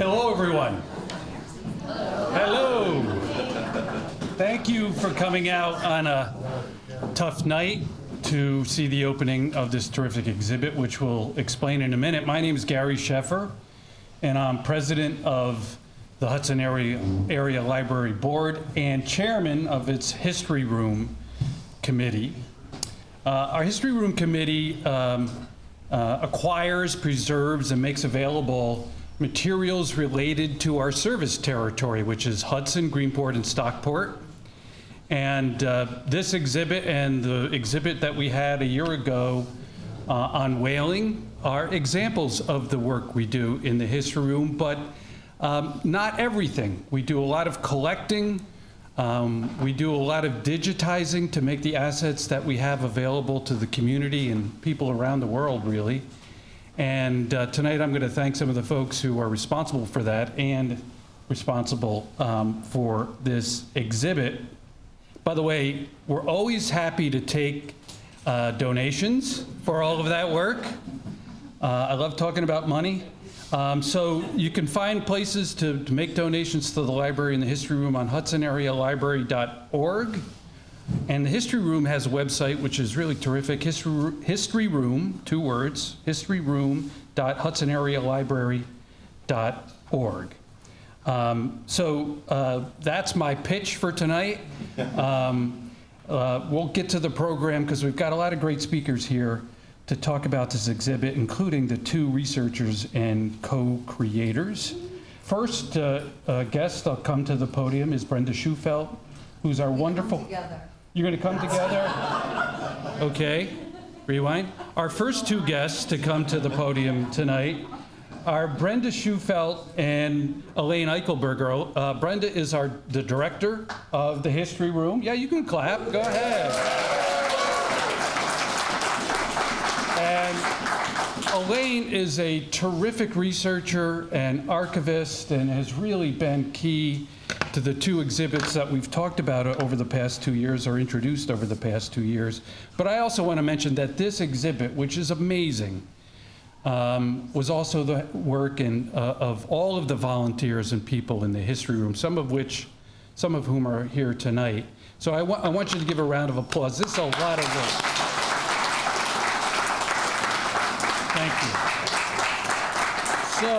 Hello, everyone. Hello. Thank you for coming out on a tough night to see the opening of this terrific exhibit, which we'll explain in a minute. My name is Gary Sheffer, and I'm president of the Hudson Area Library Board and chairman of its History Room Committee. Our History Room Committee acquires, preserves, and makes available materials related to our service territory, which is Hudson, Greenport, and Stockport. And this exhibit and the exhibit that we had a year ago on whaling are examples of the work we do in the History Room, but not everything. We do a lot of collecting. We do a lot of digitizing to make the assets that we have available to the community and people around the world, really. And tonight I'm going to thank some of the folks who are responsible for that and responsible for this exhibit. By the way, we're always happy to take donations for all of that work. I love talking about money. So you can find places to make donations to the library and the History Room on HudsonAreaLibrary.org. And the History Room has a website which is really terrific, History Room, 2 words, historyroom.HudsonAreaLibrary.org. So that's my pitch for tonight. We'll get to the program because we've got a lot of great speakers here to talk about this exhibit, including the 2 researchers and co-creators. First guest that'll come to the podium is Brenda Shufelt, who's our wonderful... Together. You're going to come together? Okay. Rewind. Our first 2 guests to come to the podium tonight are Brenda Shufelt and Elaine Eichelberger. Brenda is the director of the History Room. Yeah, you can clap. Go ahead. And Elaine is a terrific researcher and archivist and has really been key to the 2 exhibits that we've talked about over the past 2 years, or introduced over the past 2 years. But I also want to mention that this exhibit, which is amazing, was also the work of all of the volunteers and people in the History Room, some of whom are here tonight. So I want you to give a round of applause. This is a lot of work. Thank you. So,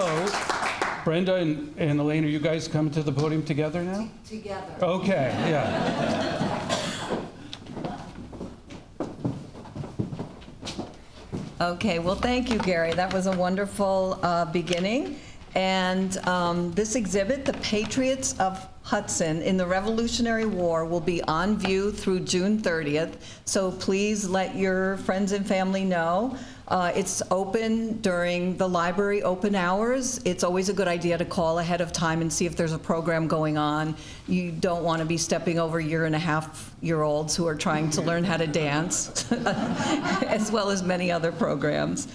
Brenda and Elaine, are you guys coming to the podium together now? Together. Okay, yeah. Okay, well, thank you, Gary. That was a wonderful beginning. And this exhibit, The Patriots of Hudson in the Revolutionary War, will be on view through June 30th. So please let your friends and family know. It's open during the library open hours. It's always a good idea to call ahead of time and see if there's a program going on. You don't want to be stepping over 1.5-year-olds who are trying to learn how to dance, as well as many other programs.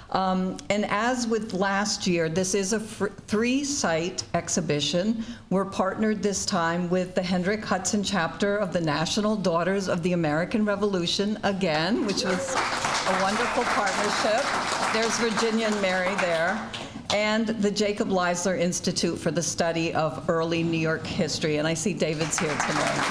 And as with last year, this is a 3-site exhibition. We're partnered this time with the Hendrick Hudson Chapter of the National Daughters of the American Revolution again, which was a wonderful partnership. There's Virginia and Mary there. And the Jacob Leisler Institute for the Study of Early New York History. And I see David's here tonight.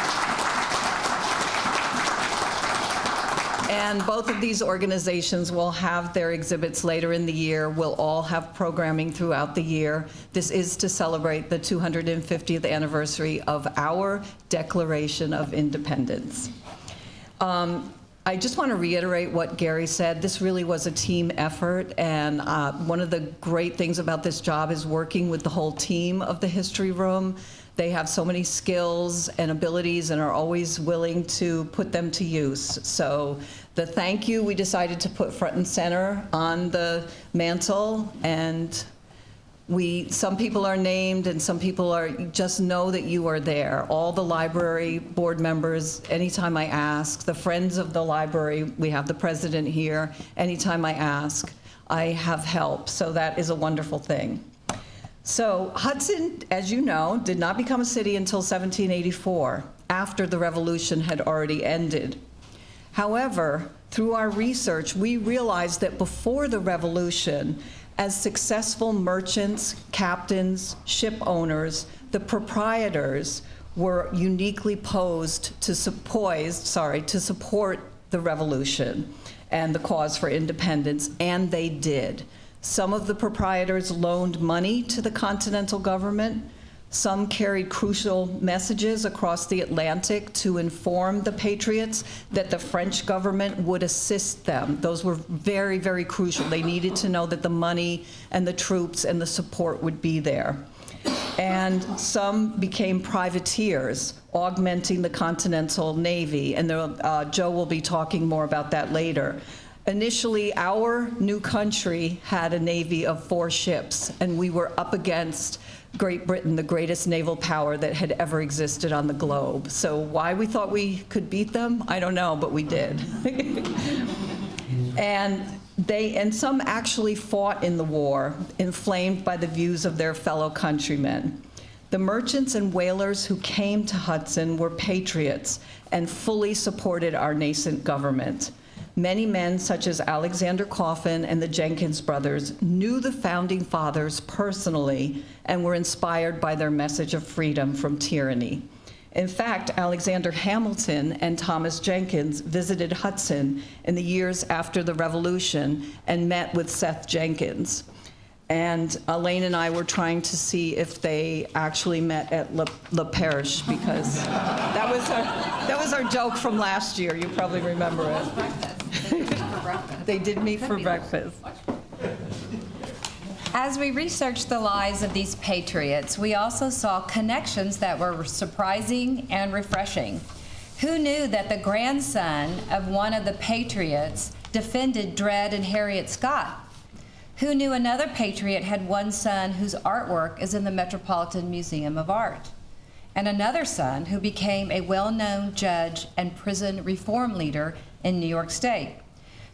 And both of these organizations will have their exhibits later in the year. We'll all have programming throughout the year. This is to celebrate the 250th anniversary of our Declaration of Independence. I just want to reiterate what Gary said. This really was a team effort, and one of the great things about this job is working with the whole team of the History Room. They have so many skills and abilities and are always willing to put them to use. So the thank you we decided to put front and center on the mantle, and some people are named and some people are, just know that you are there. All the library board members, anytime I ask, the friends of the library, we have the president here, anytime I ask, I have help. So that is a wonderful thing. So Hudson, as you know, did not become a city until 1784, after the Revolution had already ended. However, through our research, we realized that before the Revolution, As successful merchants, captains, ship owners, the proprietors were uniquely poised to support the revolution and the cause for independence, and they did. Some of the proprietors loaned money to the Continental government. Some carried crucial messages across the Atlantic to inform the Patriots that the French government would assist them. Those were very, very crucial. They needed to know that the money and the troops and the support would be there. And some became privateers, augmenting the Continental Navy, and Joe will be talking more about that later. Initially, our new country had a navy of 4 ships, and we were up against Great Britain, the greatest naval power that had ever existed on the globe. So why we thought we could beat them, I don't know, but we did. And some actually fought in the war, inflamed by the views of their fellow countrymen. The merchants and whalers who came to Hudson were patriots and fully supported our nascent government. Many men, such as Alexander Coffin and the Jenkins brothers, knew the founding fathers personally and were inspired by their message of freedom from tyranny. In fact, Alexander Hamilton and Thomas Jenkins visited Hudson in the years after the Revolution and met with Seth Jenkins. And Elaine and I were trying to see if they actually met at La Parish, because that was our joke from last year. You probably remember it. They did meet for breakfast. As we researched the lives of these patriots, we also saw connections that were surprising and refreshing. Who knew that the grandson of one of the patriots defended Dred and Harriet Scott? Who knew another patriot had one son whose artwork is in the Metropolitan Museum of Art, and another son who became a well-known judge and prison reform leader in New York State?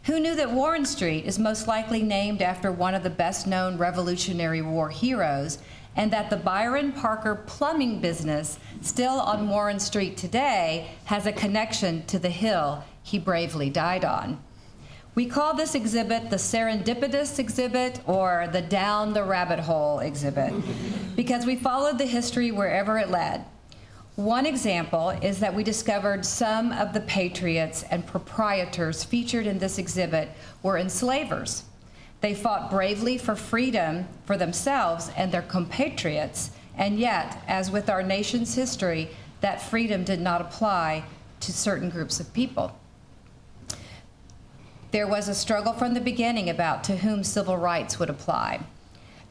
Who knew that Warren Street is most likely named after one of the best-known Revolutionary War heroes, and that the Byron Parker plumbing business still on Warren Street today has a connection to the hill he bravely died on? We call this exhibit the Serendipitous exhibit, or the Down the Rabbit Hole exhibit, because we followed the history wherever it led. One example is that we discovered some of the patriots and proprietors featured in this exhibit were enslavers. They fought bravely for freedom for themselves and their compatriots, and yet, as with our nation's history, that freedom did not apply to certain groups of people. There was a struggle from the beginning about to whom civil rights would apply.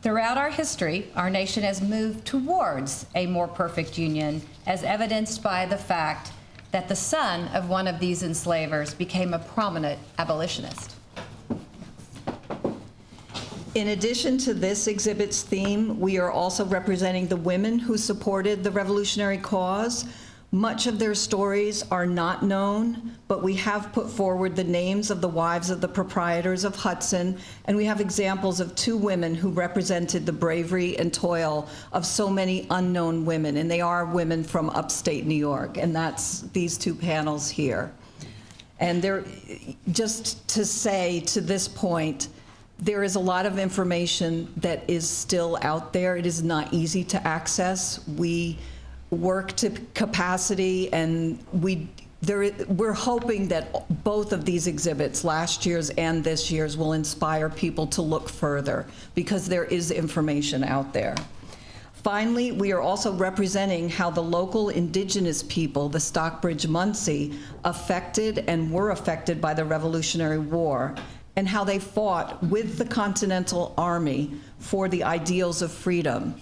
Throughout our history, our nation has moved towards a more perfect union, as evidenced by the fact that the son of one of these enslavers became a prominent abolitionist. In addition to this exhibit's theme, we are also representing the women who supported the revolutionary cause. Much of their stories are not known, but we have put forward the names of the wives of the proprietors of Hudson, and we have examples of 2 women who represented the bravery and toil of so many unknown women, and they are women from upstate New York, and that's these 2 panels here. And there, just to say to this point, there is a lot of information that is still out there. It is not easy to access. We work to capacity, and we're hoping that both of these exhibits, last year's and this year's, will inspire people to look further, because there is information out there. Finally, we are also representing how the local indigenous people, the Stockbridge Munsee, affected and were affected by the Revolutionary War, and how they fought with the Continental Army for the ideals of freedom.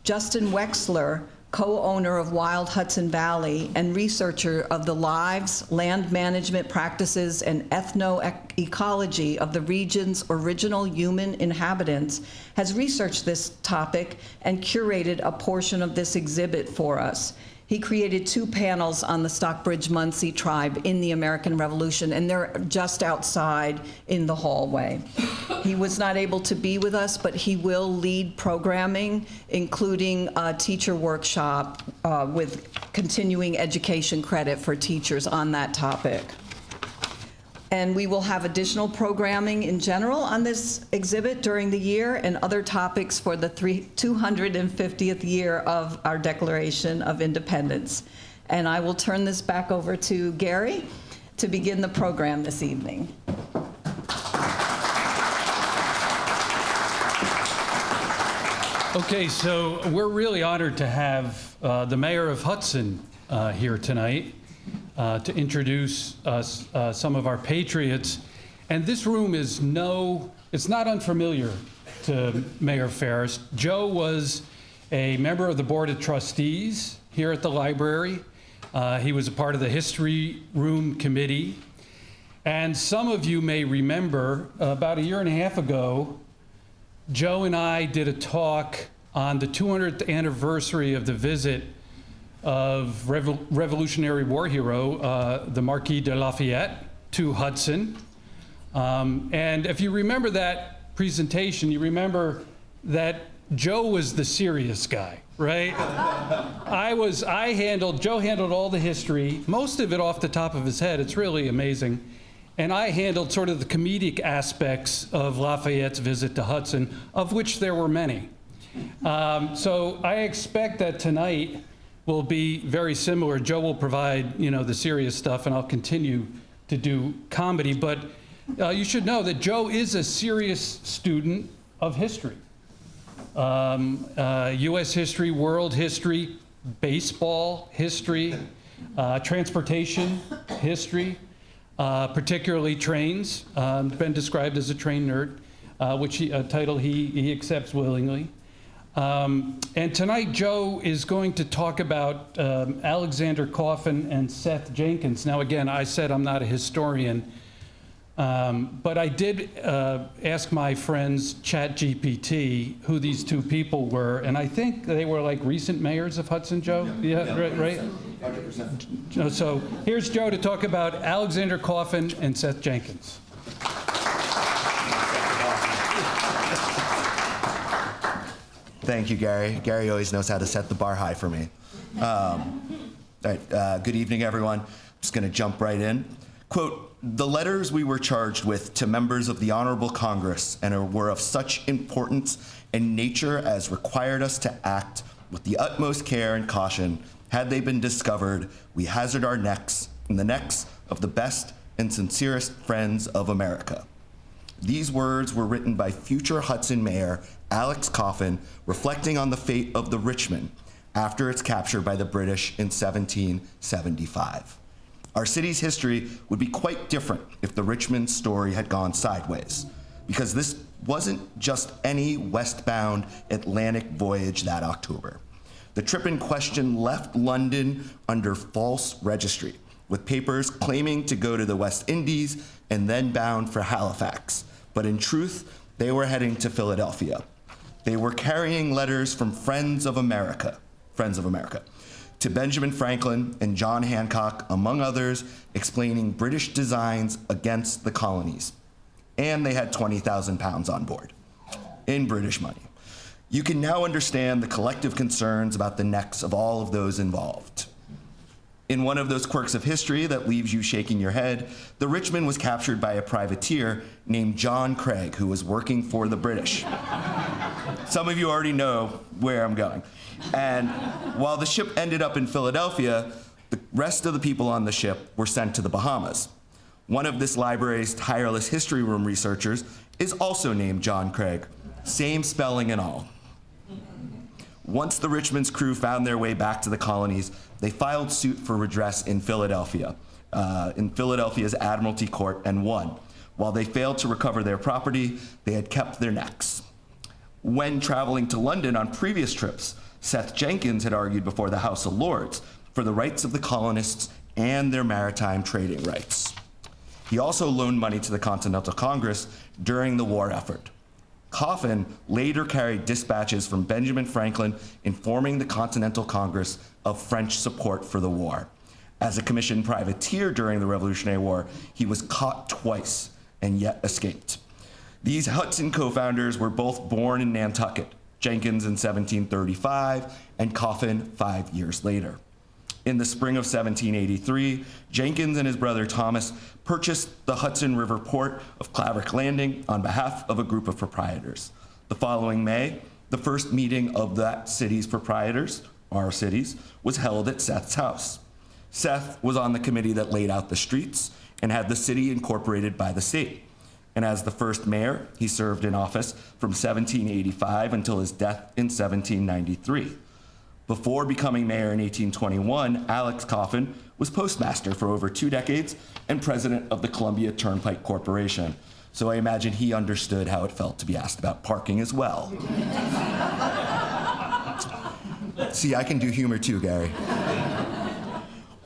Justin Wexler, co-owner of Wild Hudson Valley and researcher of the lives, land management practices, and ethno-ecology of the region's original human inhabitants, has researched this topic and curated a portion of this exhibit for us. He created 2 panels on the Stockbridge Munsee tribe in the American Revolution, and they're just outside in the hallway. He was not able to be with us, but he will lead programming, including a teacher workshop with continuing education credit for teachers on that topic. And we will have additional programming in general on this exhibit during the year and other topics for the 250th year of our Declaration of Independence. And I will turn this back over to Gary to begin the program this evening. Okay, so we're really honored to have the mayor of Hudson here tonight to introduce us, some of our patriots. And this room is it's not unfamiliar to Mayor Ferris. Joe was a member of the Board of Trustees here at the library. He was a part of the History Room Committee. And some of you may remember about a year and a half ago, Joe and I did a talk on the 200th anniversary of the visit of Revolutionary War hero, the Marquis de Lafayette, to Hudson. And if you remember that presentation, you remember that Joe was the serious guy, right? Joe handled all the history, most of it off the top of his head. It's really amazing. And I handled sort of the comedic aspects of Lafayette's visit to Hudson, of which there were many. So I expect that tonight will be very similar. Joe will provide, the serious stuff, and I'll continue to do comedy. But you should know that Joe is a serious student of history. U.S. history, world history, baseball history, transportation history, particularly trains. Been described as a train nerd, which a title he accepts willingly. And tonight, Joe is going to talk about Alexander Coffin and Seth Jenkins. Now, again, I said I'm not a historian, but I did ask my friends ChatGPT who these two people were, and I think they were like recent mayors of Hudson, Joe? Yeah, right? 100%. So here's Joe to talk about Alexander Coffin and Seth Jenkins. Thank you, Gary. Gary always knows how to set the bar high for me. All right, good evening, everyone. I'm just going to jump right in. Quote, "The letters we were charged with to members of the Honorable Congress and were of such importance and nature as required us to act with the utmost care and caution. Had they been discovered, we hazard our necks and the necks of the best and sincerest friends of America." These words were written by future Hudson Mayor Alex Coffin, reflecting on the fate of the Richmond after its capture by the British in 1775. Our city's history would be quite different if the Richmond story had gone sideways, because this wasn't just any westbound Atlantic voyage that October. The trip in question left London under false registry, with papers claiming to go to the West Indies and then bound for Halifax. But in truth, they were heading to Philadelphia. They were carrying letters from Friends of America, to Benjamin Franklin and John Hancock, among others, explaining British designs against the colonies. And they had 20,000 pounds on board, in British money. You can now understand the collective concerns about the necks of all of those involved. In one of those quirks of history that leaves you shaking your head, the Richmond was captured by a privateer named John Craig, who was working for the British. Some of you already know where I'm going. And while the ship ended up in Philadelphia, the rest of the people on the ship were sent to the Bahamas. One of this library's tireless history room researchers is also named John Craig, same spelling and all. Once the Richmond's crew found their way back to the colonies, they filed suit for redress in Philadelphia, in Philadelphia's Admiralty Court, and won. While they failed to recover their property, they had kept their necks. When traveling to London on previous trips, Seth Jenkins had argued before the House of Lords for the rights of the colonists and their maritime trading rights. He also loaned money to the Continental Congress during the war effort. Coffin later carried dispatches from Benjamin Franklin informing the Continental Congress of French support for the war. As a commissioned privateer during the Revolutionary War, he was caught twice and yet escaped. These Hudson co-founders were both born in Nantucket, Jenkins in 1735 and Coffin 5 years later. In the spring of 1783, Jenkins and his brother Thomas purchased the Hudson River port of Claverick Landing on behalf of a group of proprietors. The following May, the first meeting of that city's proprietors, our cities, was held at Seth's house. Seth was on the committee that laid out the streets and had the city incorporated by the state. And as the first mayor, he served in office from 1785 until his death in 1793. Before becoming mayor in 1821, Alex Coffin was postmaster for over 2 decades and president of the Columbia Turnpike Corporation. So I imagine he understood how it felt to be asked about parking as well. See, I can do humor too, Gary.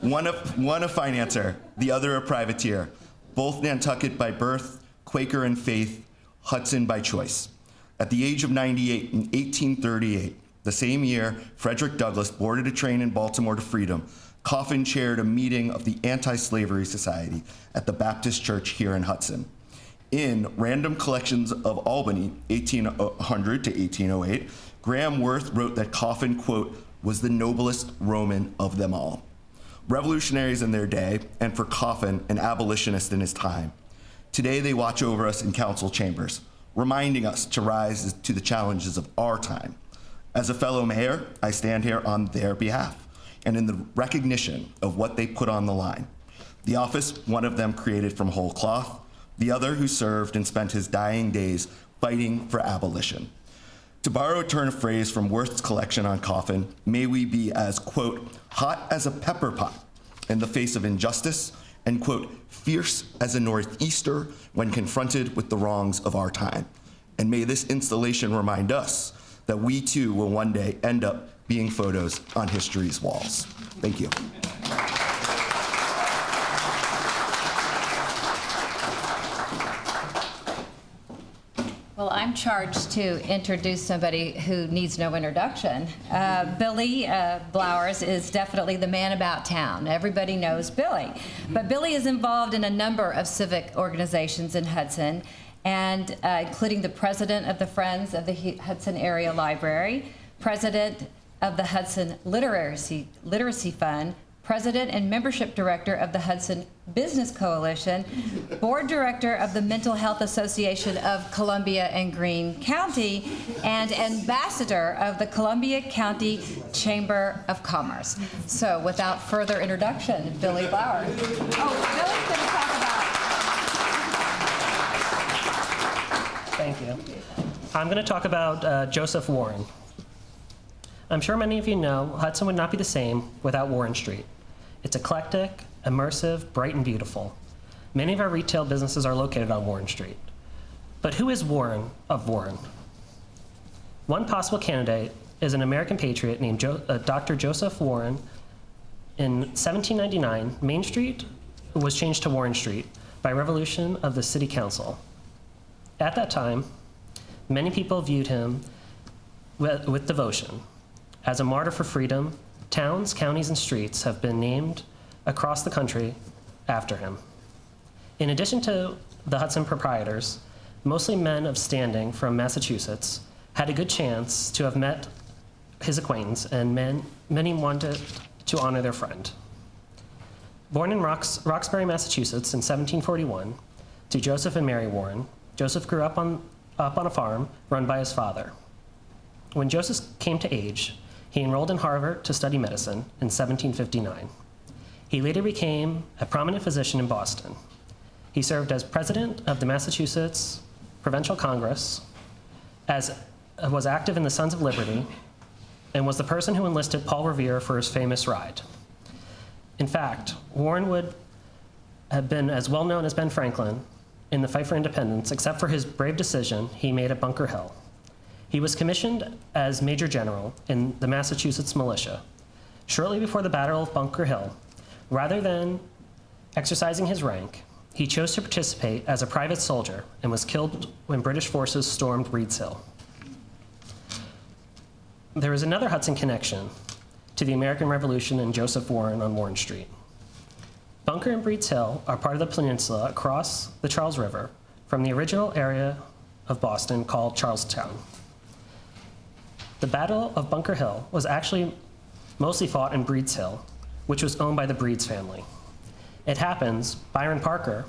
One a financier, the other a privateer. Both Nantucket by birth, Quaker in faith, Hudson by choice. At the age of 98 in 1838, the same year Frederick Douglass boarded a train in Baltimore to freedom, Coffin chaired a meeting of the Anti-Slavery Society at the Baptist Church here in Hudson. In Random Collections of Albany, 1800 to 1808, Graham Worth wrote that Coffin, quote, was the noblest Roman of them all. Revolutionaries in their day, and for Coffin, an abolitionist in his time. Today they watch over us in council chambers, reminding us to rise to the challenges of our time. As a fellow mayor, I stand here on their behalf and in the recognition of what they put on the line. The office, one of them created from whole cloth, the other who served and spent his dying days fighting for abolition. To borrow a turn of phrase from Worth's collection on Coffin, may we be as, quote, hot as a pepper pot in the face of injustice, and, quote, fierce as a northeaster when confronted with the wrongs of our time. And may this installation remind us that we too will one day end up being photos on history's walls. Thank you. Well, I'm charged to introduce somebody who needs no introduction. Billy Blowers is definitely the man about town. Everybody knows Billy. But Billy is involved in a number of civic organizations in Hudson, and including the president of the Friends of the Hudson Area Library, president of the Hudson Literacy Fund, president and membership director of the Hudson Business Coalition, board director of the Mental Health Association of Columbia and Greene County, and ambassador of the Columbia County Chamber of Commerce. So without further introduction, Billy Blowers. Oh, Billy's going to talk about... Thank you. I'm going to talk about Joseph Warren. I'm sure many of you know Hudson would not be the same without Warren Street. It's eclectic, immersive, bright, and beautiful. Many of our retail businesses are located on Warren Street. But who is Warren of Warren? One possible candidate is an American patriot named Dr. Joseph Warren. In 1799, Main Street was changed to Warren Street by revolution of the City Council. At that time, many people viewed him with devotion. As a martyr for freedom, towns, counties, and streets have been named across the country after him. In addition to the Hudson proprietors, mostly men of standing from Massachusetts, had a good chance to have met his acquaintance, and many wanted to honor their friend. Born in Roxbury, Massachusetts in 1741 to Joseph and Mary Warren, Joseph grew up on a farm run by his father. When Joseph came to age, he enrolled in Harvard to study medicine in 1759. He later became a prominent physician in Boston. He served as president of the Massachusetts Provincial Congress, was active in the Sons of Liberty, and was the person who enlisted Paul Revere for his famous ride. In fact, Warren would have been as well known as Ben Franklin in the fight for independence, except for his brave decision he made at Bunker Hill. He was commissioned as Major General in the Massachusetts Militia. Shortly before the Battle of Bunker Hill, rather than exercising his rank, he chose to participate as a private soldier and was killed when British forces stormed Breed's Hill. There is another Hudson connection to the American Revolution and Joseph Warren on Warren Street. Bunker and Breed's Hill are part of the peninsula across the Charles River from the original area of Boston called Charlestown. The Battle of Bunker Hill was actually mostly fought in Breed's Hill, which was owned by the Breeds family. It happens Byron Parker,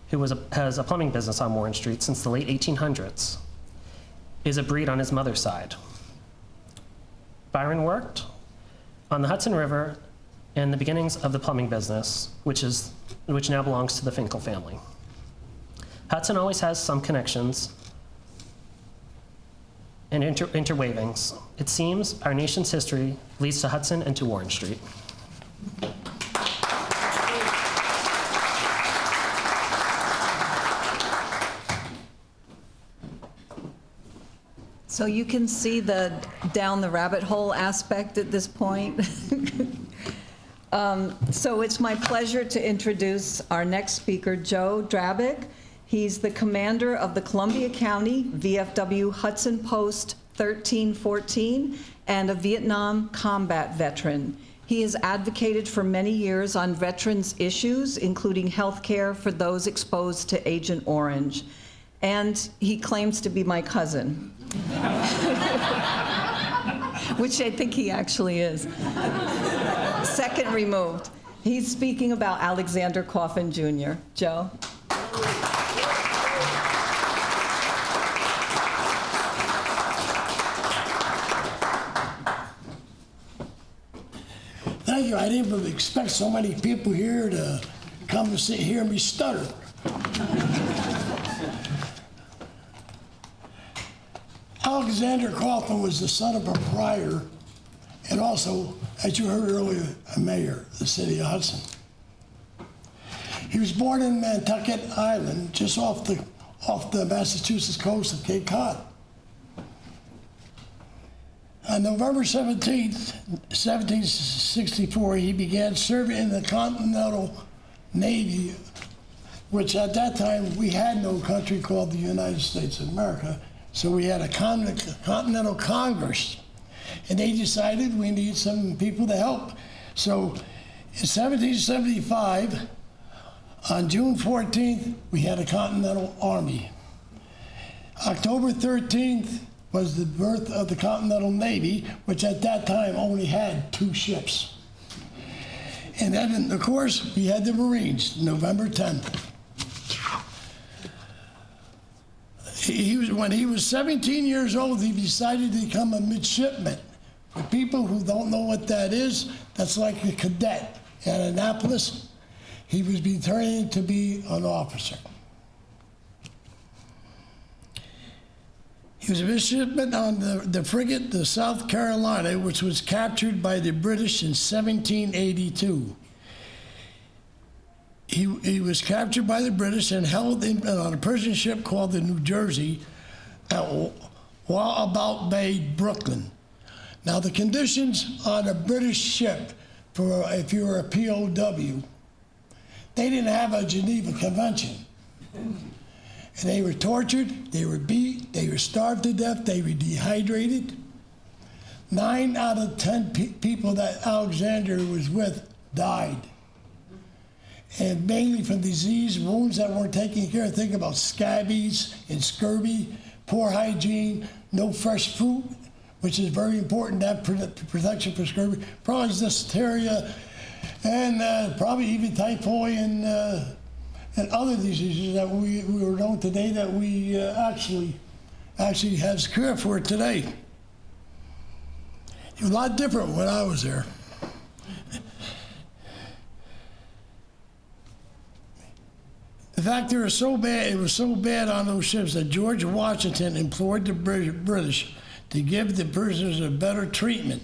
who has a plumbing business on Warren Street since the late 1800s, is a Breed on his mother's side. Byron worked on the Hudson River and the beginnings of the plumbing business, which now belongs to the Finkel family. Hudson always has some connections and interweavings. It seems our nation's history leads to Hudson and to Warren Street. So you can see the down the rabbit hole aspect at this point. So it's my pleasure to introduce our next speaker, Joe Drabick. He's the commander of the Columbia County VFW Hudson Post 1314 and a Vietnam combat veteran. He has advocated for many years on veterans' issues, including health care for those exposed to Agent Orange. And he claims to be my cousin, which I think he actually is. Second removed. He's speaking about Alexander Coffin Jr. Joe? Thank you. I didn't expect so many people here to come and hear me stutter. Alexander Coffin was the son of a prior and also, as you heard earlier, a mayor of the city of Hudson. He was born in Nantucket Island, just off the Massachusetts coast of Cape Cod. On November 17th, 1764, he began serving in the Continental Navy, which at that time we had no country called the United States of America, so we had a Continental Congress. And they decided we need some people to help. So in 1775, on June 14th, we had a Continental Army. October 13th was the birth of the Continental Navy, which at that time only had 2 ships. And then, of course, we had the Marines, November 10th. When he was 17 years old, he decided to become a midshipman. For people who don't know what that is, that's like a cadet at Annapolis. He was being trained to be an officer. He was a midshipman on the frigate, the South Carolina, which was captured by the British in 1782. He was captured by the British and held on a prison ship called the New Jersey at Walabot Bay, Brooklyn. Now, the conditions on a British ship, for if you were a POW, they didn't have a Geneva Convention. And they were tortured, they were beat, they were starved to death, they were dehydrated. 9 out of 10 people that Alexander was with died. And mainly from disease, wounds that weren't taken care of. Think about scabies and scurvy, poor hygiene, no fresh fruit, which is very important to have protection for scurvy. Probably dysentery, and probably even typhoid and other diseases that we were known today that we actually has cure for today. It was a lot different when I was there. In fact, it was so bad on those ships that George Washington implored the British to give the prisoners a better treatment.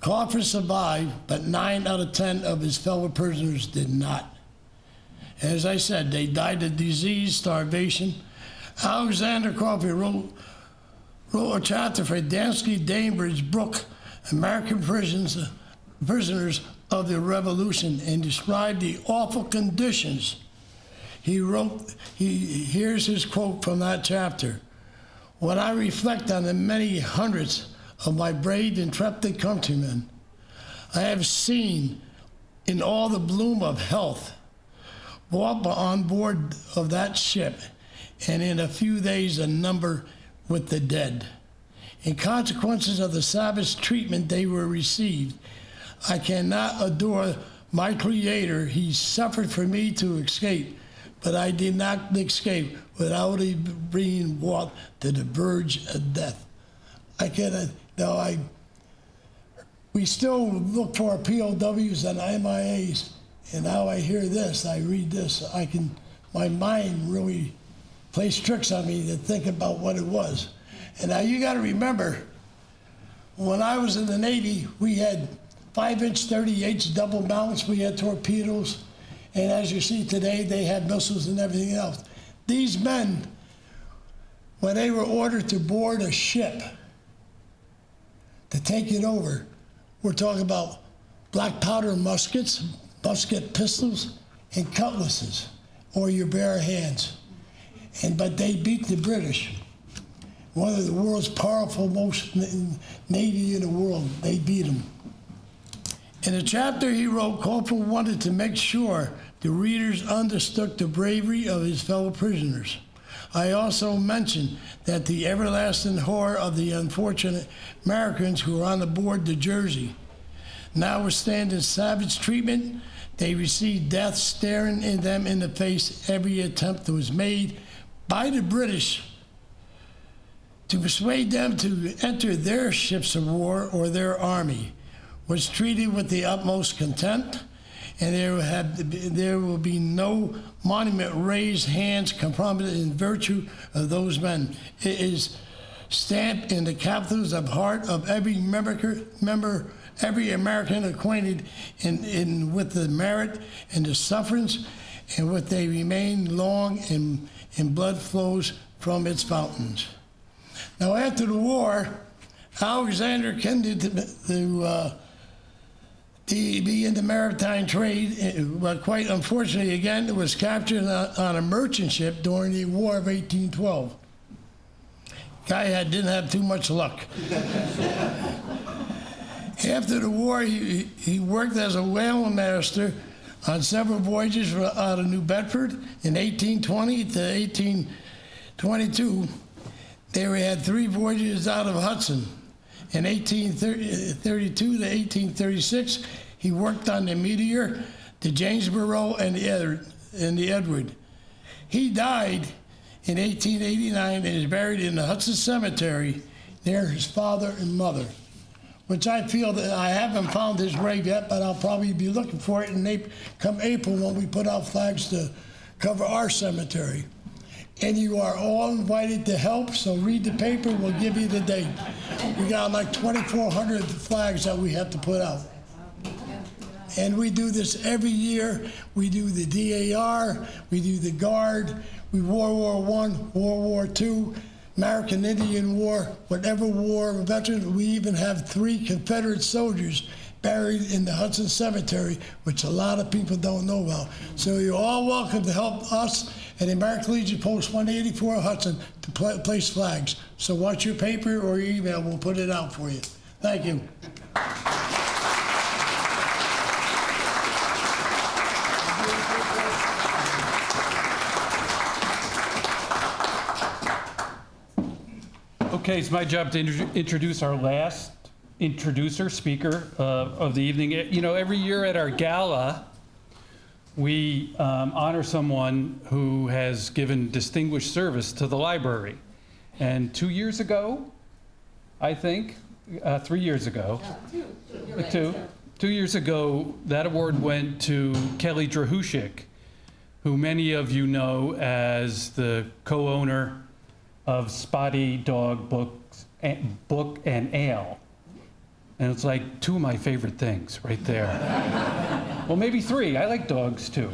Coffin survived, but 9 out of 10 of his fellow prisoners did not. As I said, they died of disease, starvation. Alexander Coffin wrote a chapter for Dansky Bainbridge's book, American Prisoners of the Revolution, and described the awful conditions. Here's his quote from that chapter. When I reflect on the many hundreds of my brave, intrepid countrymen, I have seen in all the bloom of health brought on board of that ship, and in a few days a number with the dead. In consequences of the savage treatment they were received, I cannot adore my Creator. He suffered for me to escape, but I did not escape without being brought to the verge of death. I cannot, no, we still look for POWs and MIAs, and now I hear this, I read this, my mind really plays tricks on me to think about what it was. And now you gotta remember, when I was in the Navy, we had 5-inch 38s double mounts, we had torpedoes, and as you see today, they had missiles and everything else. These men, when they were ordered to board a ship to take it over, we're talking about black powder muskets, musket pistols, and cutlasses, or your bare hands. But they beat the British. One of the world's powerful, most navy in the world, they beat them. In a chapter he wrote, Corporal wanted to make sure the readers understood the bravery of his fellow prisoners. I also mentioned that the everlasting horror of the unfortunate Americans who were on board the Jersey. Notwithstanding savage treatment, they received death staring them in the face. Every attempt was made by the British to persuade them to enter their ships of war or their army, was treated with the utmost contempt, and there will be no monument raised hands compromised in virtue of those men. It is stamped in the capitals of heart of every member, every American acquainted with the merit and the sufferings, and with they remain long, and blood flows from its fountains. Now, after the war, Alexander tended to be in the maritime trade, but quite unfortunately, again, it was captured on a merchant ship during the War of 1812. Guy didn't have too much luck. After the war, he worked as a whale master on several voyages out of New Bedford in 1820 to 1822. They had 3 voyages out of Hudson. In 1832 to 1836, he worked on the Meteor, the Jamesboro, and the Edward. He died in 1889 and is buried in the Hudson Cemetery near his father and mother, which I feel that I haven't found his grave yet, but I'll probably be looking for it come April when we put out flags to cover our cemetery. And you are all invited to help, so read the paper, we'll give you the date. We got like 2,400 flags that we have to put out. And we do this every year. We do the DAR, we do the Guard, we World War I, World War II, American Indian War, whatever war, veterans. We even have 3 Confederate soldiers buried in the Hudson Cemetery, which a lot of people don't know about. So you're all welcome to help us at the American Legion Post 184 Hudson to place flags. So watch your paper or your email, we'll put it out for you. Thank you. Okay, it's my job to introduce our last speaker of the evening. You know, every year at our gala, we honor someone who has given distinguished service to the library. And 2 years ago, I think, 3 years ago, two years ago, that award went to Kelley Drahushuk, who many of you know as the co-owner of Spotty Dog Book and Ale. And it's like 2 of my favorite things right there. Well, maybe 3. I like dogs too.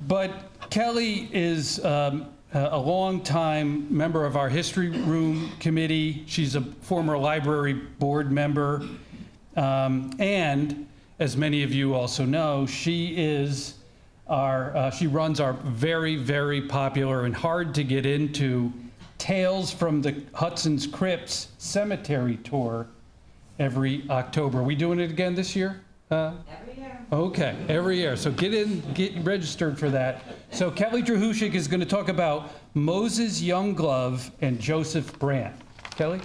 But Kelley is a long-time member of our History Room Committee. She's a former library board member. And as many of you also know, she runs our very, very popular and hard to get into Tales from the Hudson's Crypts Cemetery Tour every October. Are we doing it again this year? Every year. Okay, every year. So get registered for that. So Kelley Drahushuk is going to talk about Moses Youngglove and Joseph Brant. Kelley?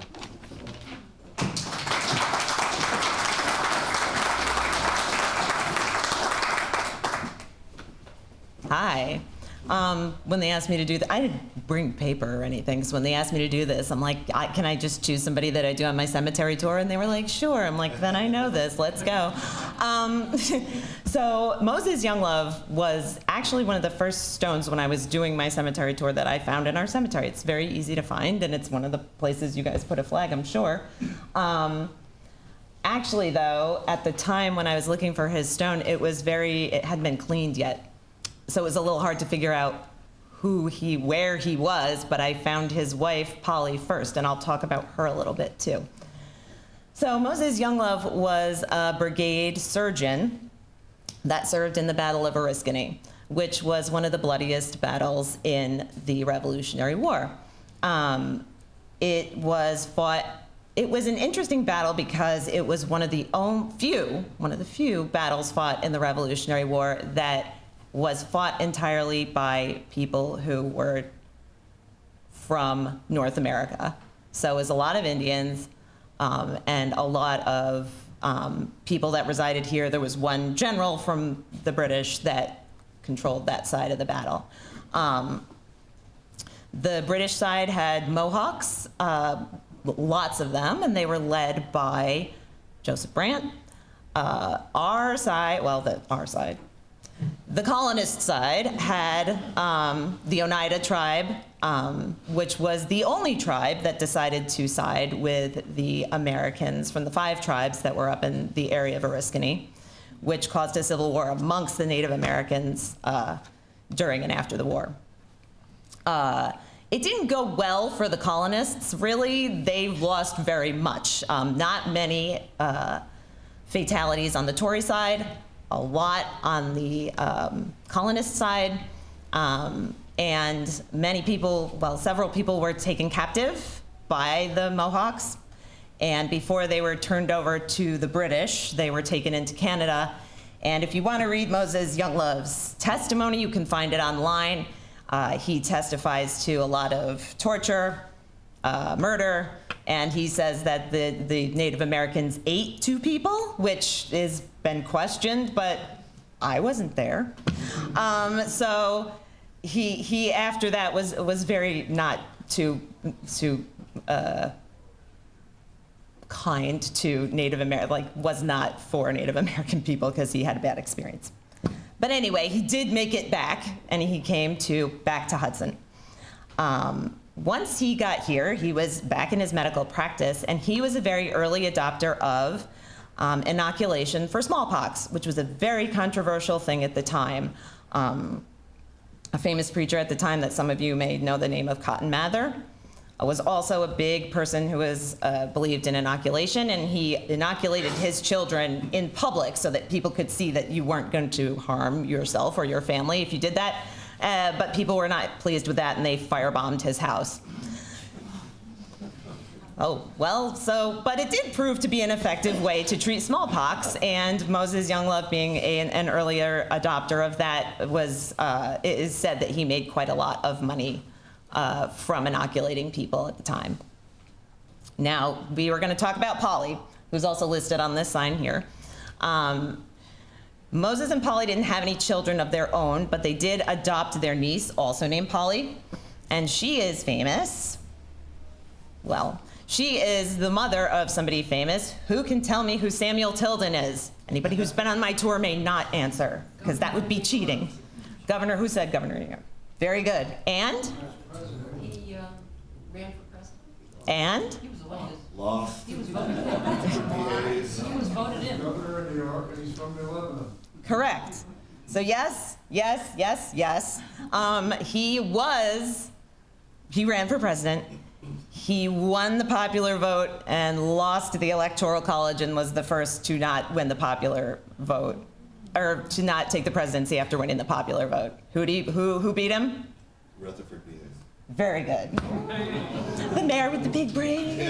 Hi. When they asked me to do that, I didn't bring paper or anything. So when they asked me to do this, I'm like, can I just choose somebody that I do on my cemetery tour? And they were like, sure. I'm like, then I know this. Let's go. So Moses Younglove was actually one of the first stones when I was doing my cemetery tour that I found in our cemetery. It's very easy to find, and it's one of the places you guys put a flag, I'm sure. Actually, though, at the time when I was looking for his stone, it hadn't been cleaned yet. So it was a little hard to figure out where he was, but I found his wife, Polly, first, and I'll talk about her a little bit, too. So Moses Younglove was a brigade surgeon that served in the Battle of Oriskany, which was one of the bloodiest battles in the Revolutionary War. It was an interesting battle because it was one of the few battles fought in the Revolutionary War that was fought entirely by people who were from North America. So it was a lot of Indians and a lot of people that resided here. There was one general from the British that controlled that side of the battle. The British side had Mohawks, lots of them, and they were led by Joseph Brant. The colonist side had the Oneida tribe, which was the only tribe that decided to side with the Americans from the 5 tribes that were up in the area of Oriskany, which caused a civil war amongst the Native Americans during and after the war. It didn't go well for the colonists, really. They lost very much. Not many fatalities on the Tory side, a lot on the colonist side, and several people were taken captive by the Mohawks, and before they were turned over to the British, they were taken into Canada. And if you want to read Moses Younglove's testimony, you can find it online. He testifies to a lot of torture, murder, and he says that the Native Americans ate 2 people, which has been questioned, but I wasn't there. So he after that was very not too kind to Native American, was not for Native American people because he had a bad experience. But anyway, he did make it back, and he came back to Hudson. Once he got here, he was back in his medical practice, and he was a very early adopter of inoculation for smallpox, which was a very controversial thing at the time. A famous preacher at the time that some of you may know the name of Cotton Mather was also a big person who believed in inoculation, and he inoculated his children in public so that people could see that you weren't going to harm yourself or your family if you did that. But people were not pleased with that, and they firebombed his house. But it did prove to be an effective way to treat smallpox, and Moses Younglove, being an earlier adopter of that, it is said that he made quite a lot of money from inoculating people at the time. Now, we were going to talk about Polly, who's also listed on this sign here. Moses and Polly didn't have any children of their own, but they did adopt their niece, also named Polly, and she is famous. Well, she is the mother of somebody famous. Who can tell me who Samuel Tilden is? Anybody who's been on my tour may not answer, because that would be cheating. Governor, who said governor? Very good. And? He ran for president. And? He was elected. Lost. He was voted in. He was voted in. Governor of New York, and he's from Lebanon. Correct. So yes. He ran for president. He won the popular vote and lost the Electoral College and was the first to not win the popular vote, or to not take the presidency after winning the popular vote. Who beat him? Rutherford B. Hayes. Very good. The mayor with the big brain.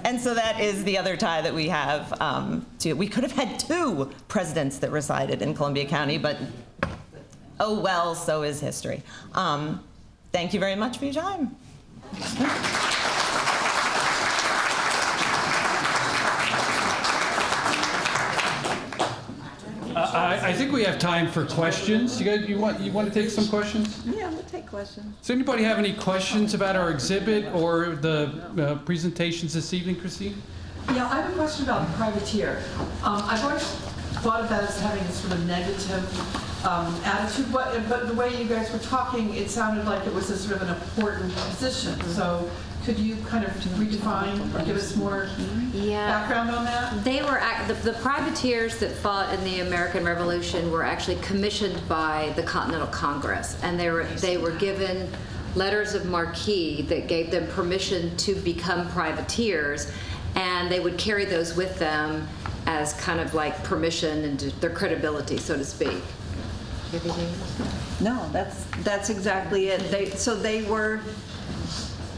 And so that is the other tie that we have. We could have had 2 presidents that resided in Columbia County, but oh well, so is history. Thank you very much for your time. I think we have time for questions. You want to take some questions? Yeah, we'll take questions. Does anybody have any questions about our exhibit or the presentations this evening, Christine? Yeah, I have a question about privateer. I've always thought of that as having a sort of negative attitude, but the way you guys were talking, it sounded like it was a sort of an important position. So could you kind of redefine or give us more background on that? They were the privateers that fought in the American Revolution were actually commissioned by the Continental Congress, and they were given letters of marque that gave them permission to become privateers, and they would carry those with them as kind of like permission and their credibility, so to speak. No, that's exactly it. They were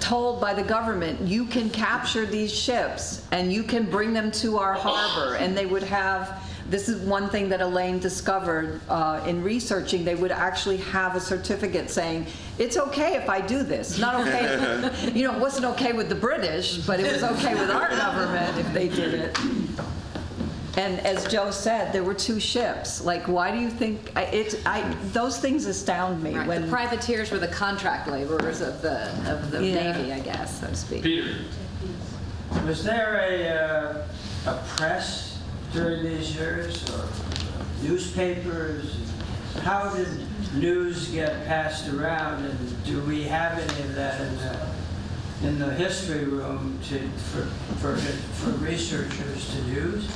told by the government, you can capture these ships and you can bring them to our harbor, and they would have, this is one thing that Elaine discovered in researching, they would actually have a certificate saying, it's okay if I do this. Not okay, it wasn't okay with the British, but it was okay with our government if they did it. And as Joe said, there were 2 ships. Like, why do you think those things astound me? Right. When the privateers were the contract laborers of the Navy, I guess, so to speak. Peter. Was there a press during these years, or newspapers? How did news get passed around, and do we have any of that in the history room for researchers to use?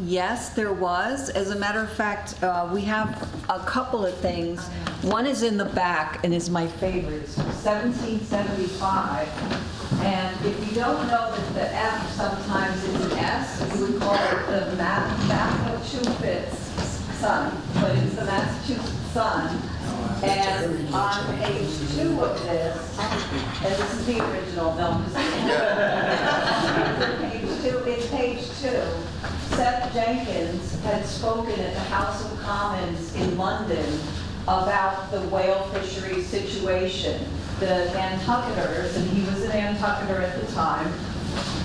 Yes, there was. As a matter of fact, we have a couple of things. One is in the back and is my favorite. It's 1775. And if you don't know that the F sometimes is an S, you would call it the Massachusetts Sun, but it's the Massachusetts Sun. And on page 2 of this, and this is the original, no, I'm just it's page 2. Seth Jenkins had spoken at the House of Commons in London about the whale fishery situation. The Nantucketers, and he was a Nantucketer at the time,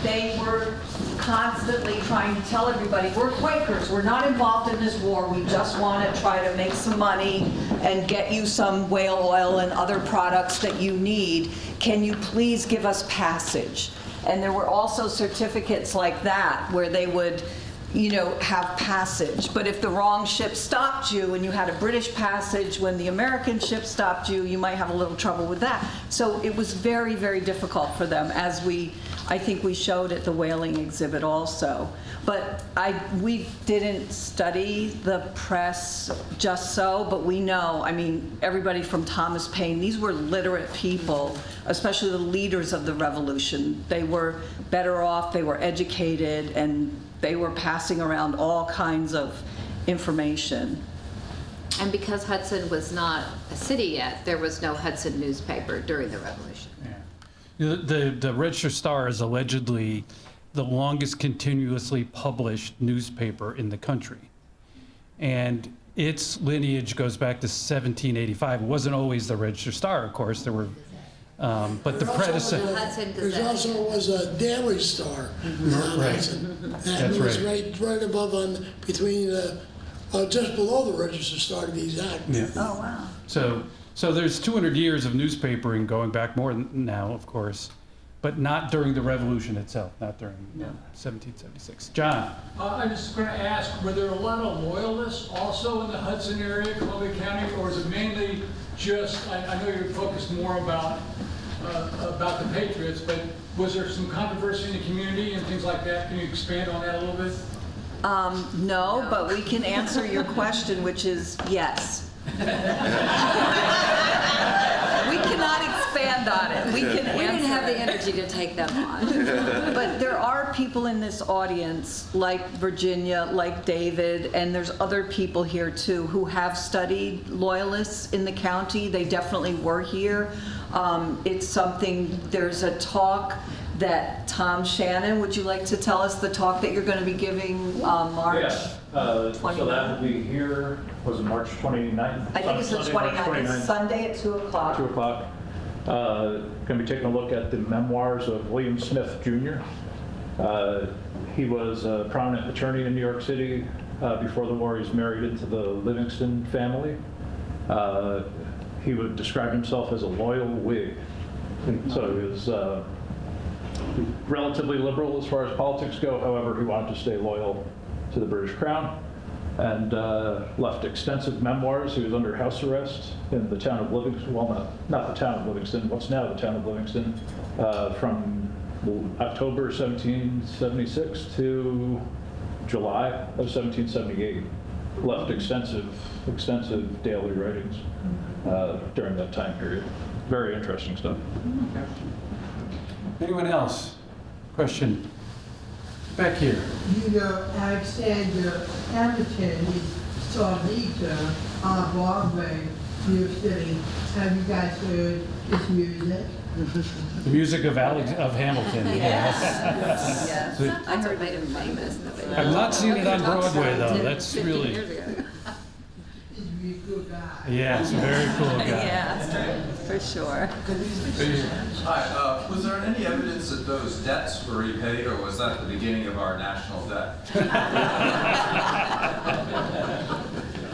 they were constantly trying to tell everybody, we're Quakers, we're not involved in this war, we just want to try to make some money and get you some whale oil and other products that you need. Can you please give us passage? And there were also certificates like that where they would have passage. But if the wrong ship stopped you and you had a British passage when the American ship stopped you, you might have a little trouble with that. So it was very, very difficult for them, as I think we showed at the whaling exhibit also. But we didn't study the press just so, but we know, everybody from Thomas Paine, these were literate people, especially the leaders of the revolution. They were better off, they were educated, and they were passing around all kinds of information. And because Hudson was not a city yet, there was no Hudson newspaper during the Revolution. Yeah. The Register Star is allegedly the longest continuously published newspaper in the country. And its lineage goes back to 1785. It wasn't always the Register Star, of course. There were, but the predecessor. There also was a Daily Star. Right. And it was right above between just below the Register Star, to be exact. Yeah. Oh, wow. So there's 200 years of newspapering going back more now, of course, but not during the Revolution itself, not during 1776. John? I'm just going to ask, were there a lot of loyalists also in the Hudson area, Columbia County, or is it mainly just, I know you're focused more about the Patriots, but was there some controversy in the community and things like that? Can you expand on that a little bit? No, but we can answer your question, which is yes. We cannot expand on it. We didn't have the energy to take them on. But there are people in this audience, like Virginia, like David, and there's other people here too who have studied loyalists in the county. They definitely were here. It's something, there's a talk that Tom Shannon, would you like to tell us the talk that you're going to be giving March? Yes, so that will be here, was it March 29th? I think it's the 29th, Sunday at 2 o'clock. 2 o'clock. Going to be taking a look at the memoirs of William Smith, Jr. He was a prominent attorney in New York City, Before the war, he's married into the Livingston family. He would describe himself as a loyal Whig. So he was relatively liberal as far as politics go. However, he wanted to stay loyal to the British Crown, and left extensive memoirs. He was under house arrest in the town of Livingston, well, not the town of Livingston, what's now the town of Livingston, from October 1776 to July of 1778. Left extensive daily writings during that time period. Very interesting stuff. Anyone else? Question? Back here. You know, Alexander Hamilton is Sarita on Broadway, New York City. Have you guys heard his music? The music of Hamilton. Yes. I heard made him famous. I've not seen it on Broadway, though. That's 15 really, years ago. He's a really good guy. yes, very cool guy. Yeah, for sure. Hi, was there any evidence that those debts were repaid, or was that the beginning of our national debt?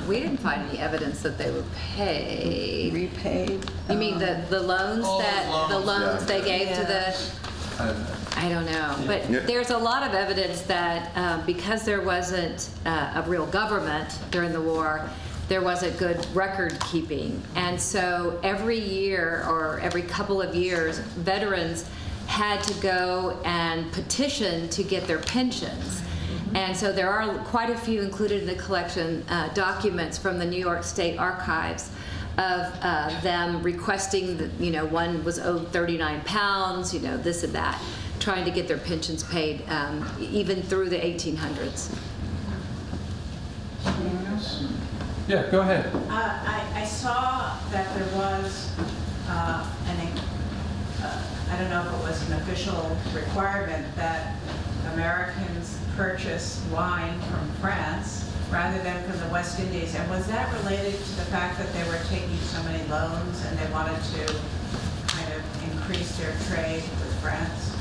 We didn't find any evidence that they were paid. Repaid. You mean the loans the loans they gave to the, I don't know. But there's a lot of evidence that because there wasn't a real government during the war, there wasn't good record keeping. And so every year or every couple of years, veterans had to go and petition to get their pensions. And so there are quite a few included in the collection, documents from the New York State Archives of them requesting that, one was owed 39 pounds, this and that, trying to get their pensions paid even through the 1800s. Yeah, go ahead. I saw that there was I don't know if it was an official requirement that Americans purchase wine from France rather than from the West Indies. And was that related to the fact that they were taking so many loans and they wanted to kind of increase their trade with France?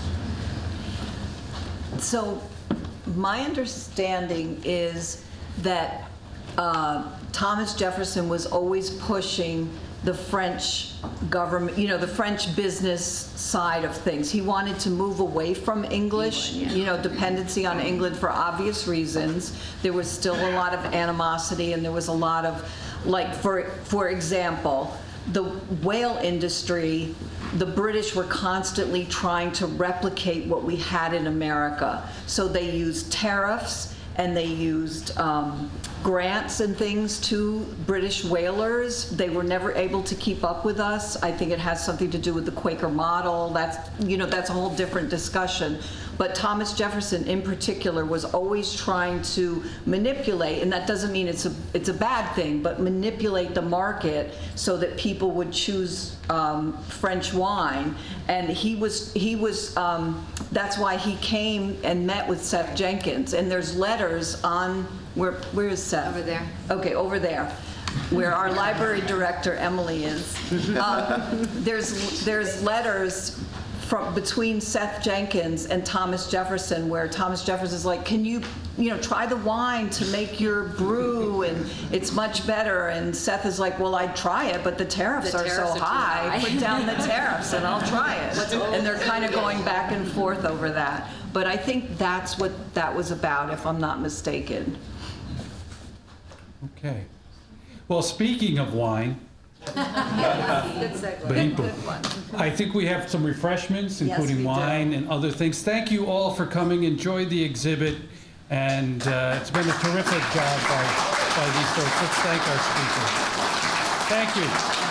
So my understanding is that Thomas Jefferson was always pushing the French government, the French business side of things. He wanted to move away from English, dependency on England for obvious reasons. There was still a lot of animosity, and there was a lot of, like, for example, the whale industry, the British were constantly trying to replicate what we had in America. So they used tariffs, and they used grants and things to British whalers. They were never able to keep up with us. I think it has something to do with the Quaker model. That's a whole different discussion. But Thomas Jefferson in particular was always trying to manipulate, and that doesn't mean it's a bad thing, but manipulate the market so that people would choose French wine. And he was that's why he came and met with Seth Jenkins. And there's letters on, where is Seth? Over there. Okay, over there, where our library director, Emily, is. There's letters between Seth Jenkins and Thomas Jefferson, where Thomas Jefferson's like, can you try the wine to make your brew, and it's much better. And Seth is like, well, I'd try it, but the tariffs are so high. Put down the tariffs and I'll try it. And they're kind of going back and forth over that. But I think that's what that was about, if I'm not mistaken. Okay. Well, speaking of wine, Good segue. Good one. I think we have some refreshments, Yes, including we do. wine and other things. Thank you all for coming. Enjoy the exhibit. And it's been a terrific job by these folks. Let's thank our speakers. Thank you.